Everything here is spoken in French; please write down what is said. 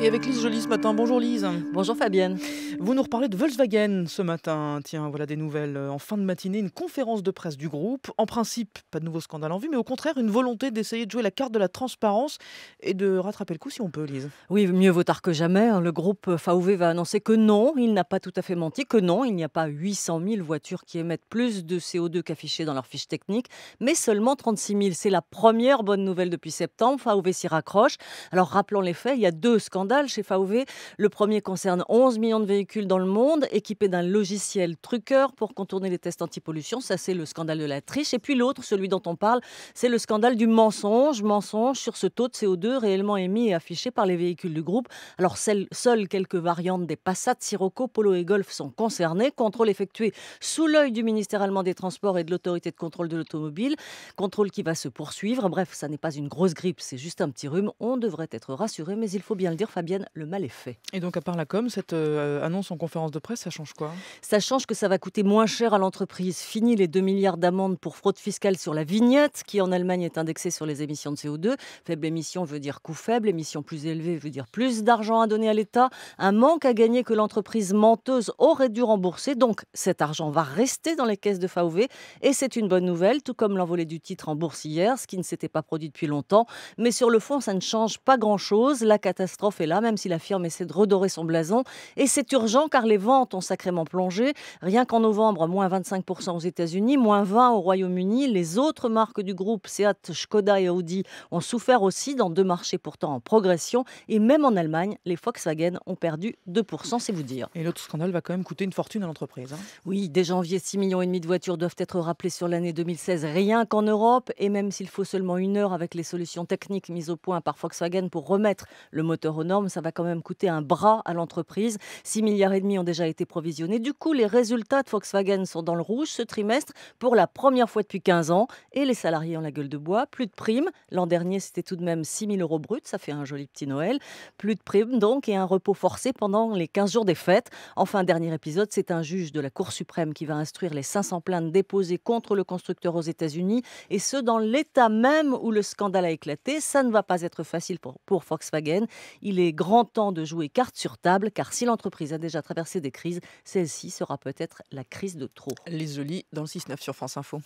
Et avec Lise Joly ce matin. Bonjour Lise. Bonjour Fabienne. Vous nous reparlez de Volkswagen ce matin. Tiens, voilà des nouvelles. En fin de matinée, une conférence de presse du groupe. En principe, pas de nouveau scandale en vue, mais au contraire, une volonté d'essayer de jouer la carte de la transparence et de rattraper le coup si on peut, Lise. Oui, mieux vaut tard que jamais, hein. Le groupe VW va annoncer que non, il n'a pas tout à fait menti, que non, il n'y a pas 800 000 voitures qui émettent plus de CO2 qu'affiché dans leur fiche technique, mais seulement 36 000. C'est la première bonne nouvelle depuis septembre. VW s'y raccroche. Alors rappelons les faits, il y a deux scandales chez VW. Le premier concerne 11 millions de véhicules dans le monde, équipés d'un logiciel truqueur pour contourner les tests anti-pollution. Ça, c'est le scandale de la triche. Et puis l'autre, celui dont on parle, c'est le scandale du mensonge. Mensonge sur ce taux de CO2 réellement émis et affiché par les véhicules du groupe. Alors, seules quelques variantes des Passat, Sirocco, Polo et Golf sont concernées. Contrôle effectué sous l'œil du ministère allemand des Transports et de l'autorité de contrôle de l'automobile. Contrôle qui va se poursuivre. Bref, ça n'est pas une grosse grippe, c'est juste un petit rhume. On devrait être rassuré, mais il faut bien le dire, Fabienne, le mal est fait. Et donc, à part la com, cette annonce en conférence de presse, ça change quoi? Ça change que ça va coûter moins cher à l'entreprise. Fini les 2 milliards d'amendes pour fraude fiscale sur la vignette, qui en Allemagne est indexée sur les émissions de CO2. Faible émission veut dire coût faible, émission plus élevée veut dire plus d'argent à donner à l'État. Un manque à gagner que l'entreprise menteuse aurait dû rembourser. Donc cet argent va rester dans les caisses de VW et c'est une bonne nouvelle, tout comme l'envolée du titre en bourse hier, ce qui ne s'était pas produit depuis longtemps. Mais sur le fond, ça ne change pas grand-chose. La catastrophe est là, même si la firme essaie de redorer son blason. Et c'est urgent car les ventes ont sacrément plongé. Rien qu'en novembre, moins 25% aux États-Unis, moins 20% au Royaume-Uni. Les autres marques du groupe, Seat, Skoda et Audi, ont souffert aussi dans deux marchés pourtant en progression. Et même en Allemagne, les Volkswagen ont perdu 2%, c'est vous dire. Et l'autre scandale va quand même coûter une fortune à l'entreprise, hein. Oui, dès janvier, 6,5 millions de voitures doivent être rappelées sur l'année 2016, rien qu'en Europe. Et même s'il faut seulement une heure avec les solutions techniques mises au point par Volkswagen pour remettre le moteur aux normes, ça va quand même coûter un bras à l'entreprise. 6,5 milliards ont déjà été provisionnés. Du coup, les résultats de Volkswagen sont dans le rouge ce trimestre pour la première fois depuis 15 ans. Et les salariés ont la gueule de bois. Plus de primes. L'an dernier, c'était tout de même 6 000 euros bruts. Ça fait un joli petit Noël. Plus de primes donc et un repos forcé pendant les 15 jours des fêtes. Enfin, dernier épisode, c'est un juge de la Cour suprême qui va instruire les 500 plaintes déposées contre le constructeur aux États-Unis. Et ce, dans l'état même où le scandale a éclaté. Ça ne va pas être facile pour Volkswagen. Il est grand temps de jouer carte sur table, car si l'entreprise a déjà traversé des crises, celle-ci sera peut-être la crise de trop. Lise Joly dans le 6-9 sur France Info.